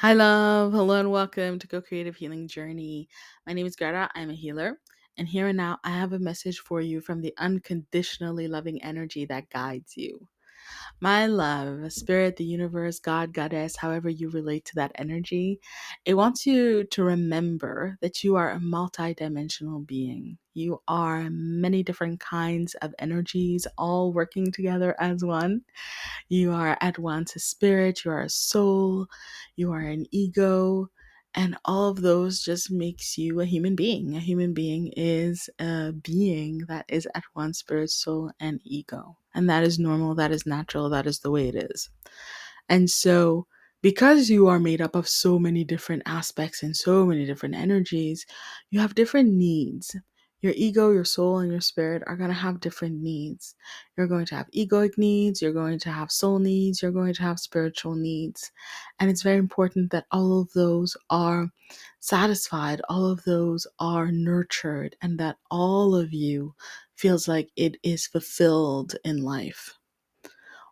Hi, love. Hello, and welcome to Go Creative Healing Journey. My name is Greta. I'm a healer. And here and now, I have a message for you from the unconditionally loving energy that guides you. My love, spirit, the universe, God, goddess, however you relate to that energy, it wants you to remember that you are a multidimensional being. You are many different kinds of energies all working together as one. You are at once a spirit, you are a soul, you are an ego, and all of those just makes you a human being. A human being is a being that is at once spirit, soul, and ego. And that is normal, that is natural, that is the way it is. And so, because you are made up of so many different aspects and so many different energies, you have different needs. Your ego, your soul, and your spirit are going to have different needs. You're going to have egoic needs, you're going to have soul needs, you're going to have spiritual needs. And it's very important that all of those are satisfied, all of those are nurtured, and that all of you feels like it is fulfilled in life.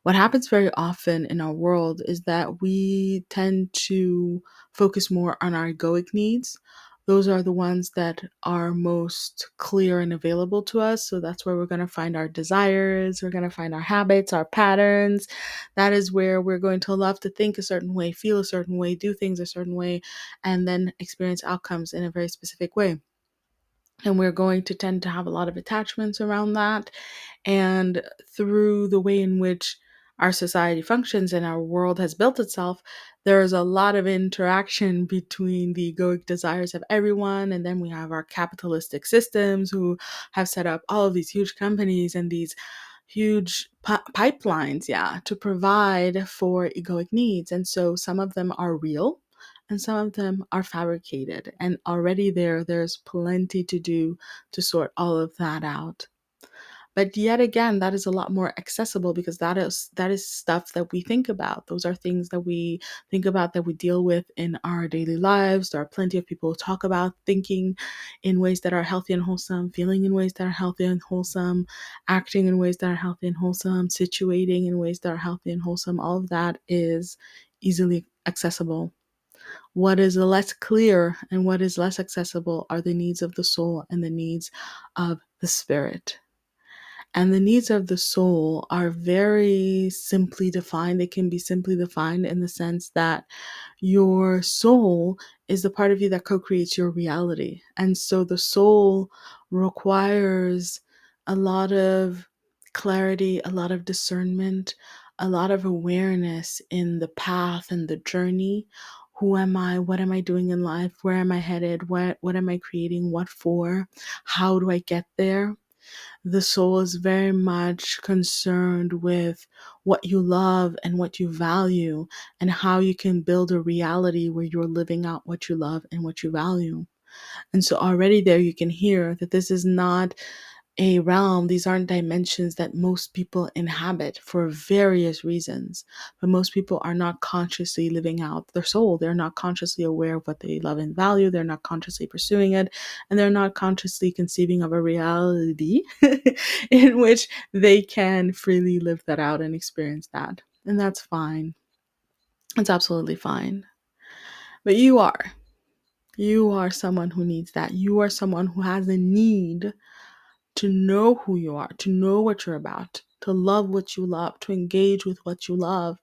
What happens very often in our world is that we tend to focus more on our egoic needs. Those are the ones that are most clear and available to us. So that's where we're going to find our desires, we're going to find our habits, our patterns. That is where we're going to love to think a certain way, feel a certain way, do things a certain way, and then experience outcomes in a very specific way. And we're going to tend to have a lot of attachments around that. And through the way in which our society functions and our world has built itself, there is a lot of interaction between the egoic desires of everyone. And then we have our capitalistic systems who have set up all of these huge companies and these huge pipelines, to provide for egoic needs. And so some of them are real and some of them are fabricated. And already there's plenty to do to sort all of that out. But yet again, that is a lot more accessible because that is stuff that we think about. Those are things that we think about, that we deal with in our daily lives. There are plenty of people who talk about thinking in ways that are healthy and wholesome, feeling in ways that are healthy and wholesome, acting in ways that are healthy and wholesome, situating in ways that are healthy and wholesome. All of that is easily accessible. What is less clear and what is less accessible are the needs of the soul and the needs of the spirit. And the needs of the soul are very simply defined. They can be simply defined in the sense that your soul is the part of you that co creates your reality. And so the soul requires a lot of clarity, a lot of discernment, a lot of awareness in the path and the journey. Who am I? What am I doing in life? Where am I headed? What am I creating? What for? How do I get there? The soul is very much concerned with what you love and what you value and how you can build a reality where you're living out what you love and what you value. And so already there you can hear that this is not a realm, these aren't dimensions that most people inhabit for various reasons. But most people are not consciously living out their soul. They're not consciously aware of what they love and value. They're not consciously pursuing it. And they're not consciously conceiving of a reality in which they can freely live that out and experience that. And that's fine. It's absolutely fine. But you are. You are someone who needs that. You are someone who has a need to know who you are, to know what you're about, to love what you love, to engage with what you love,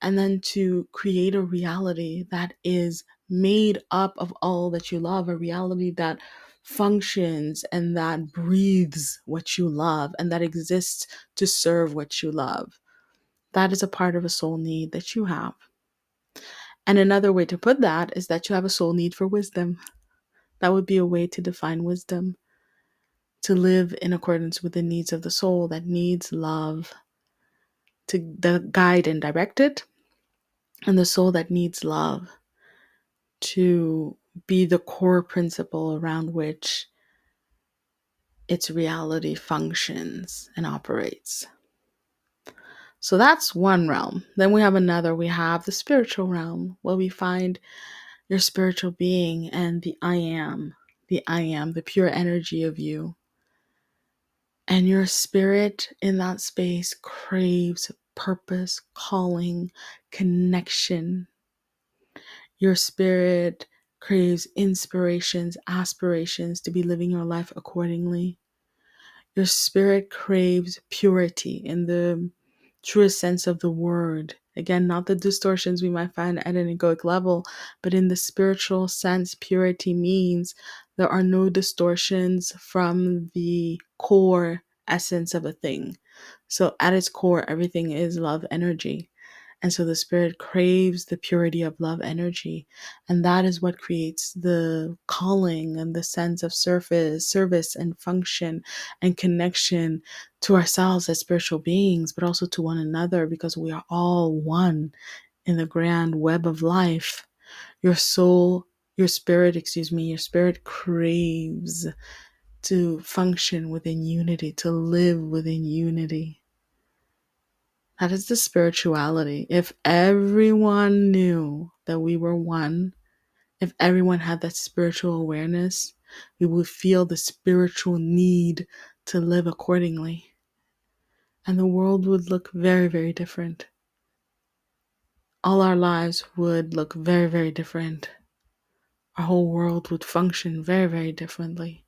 and then to create a reality that is made up of all that you love, a reality that functions and that breathes what you love and that exists to serve what you love. That is a part of a soul need that you have. And another way to put that is that you have a soul need for wisdom. That would be a way to define wisdom, to live in accordance with the needs of the soul that needs love to guide and direct it, and the soul that needs love to be the core principle around which its reality functions and operates. So that's one realm. Then we have another. We have the spiritual realm, where we find your spiritual being and the pure energy of you. And your spirit in that space craves purpose, calling, connection. Your spirit craves inspirations, aspirations to be living your life accordingly. Your spirit craves purity in the truest sense of the word. Again, not the distortions we might find at an egoic level, but in the spiritual sense, purity means there are no distortions from the core essence of a thing. So, at its core, everything is love energy. And so the spirit craves the purity of love energy. And that is what creates the calling and the sense of service and function and connection to ourselves as spiritual beings, but also to one another, because we are all one in the grand web of life. Your soul, your spirit craves to function within unity, to live within unity. That is the spirituality. If everyone knew that we were one, if everyone had that spiritual awareness, we would feel the spiritual need to live accordingly. And the world would look very, very different. All our lives would look very, very different. Our whole world would function very, very differently.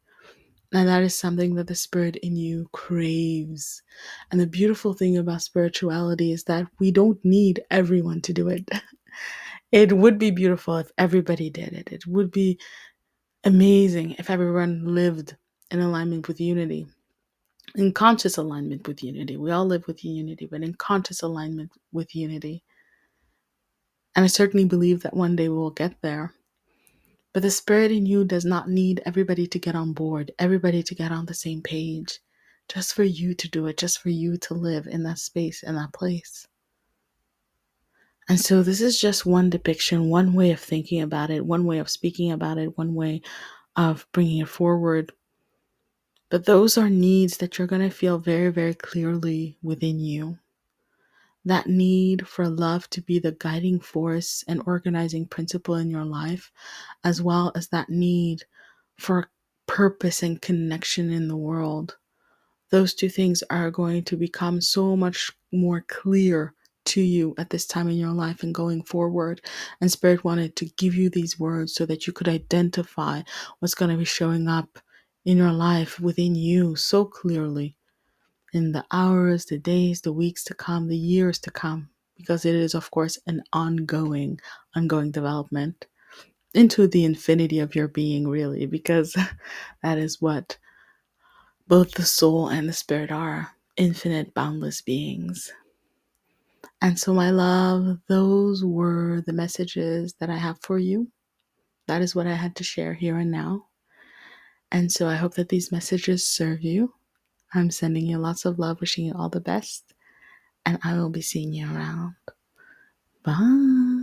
And that is something that the spirit in you craves. And the beautiful thing about spirituality is that we don't need everyone to do it. It would be beautiful if everybody did it. It would be amazing if everyone lived in alignment with unity, in conscious alignment with unity. We all live with unity, but in conscious alignment with unity. And I certainly believe that one day we will get there. But the spirit in you does not need everybody to get on board, everybody to get on the same page, just for you to do it, just for you to live in that space, in that place. And so this is just one depiction, one way of thinking about it, one way of speaking about it, one way of bringing it forward. But those are needs that you're going to feel very, very clearly within you. That need for love to be the guiding force and organizing principle in your life, as well as that need for purpose and connection in the world. Those two things are going to become so much more clear to you at this time in your life and going forward. And Spirit wanted to give you these words so that you could identify what's going to be showing up in your life within you so clearly in the hours, the days, the weeks to come, the years to come, because it is, of course, an ongoing development into the infinity of your being, really, because that is what both the soul and the spirit are, infinite, boundless beings. And so, my love, those were the messages that I have for you. That is what I had to share here and now. And so, I hope that these messages serve you. I'm sending you lots of love, wishing you all the best, and I will be seeing you around. Bye.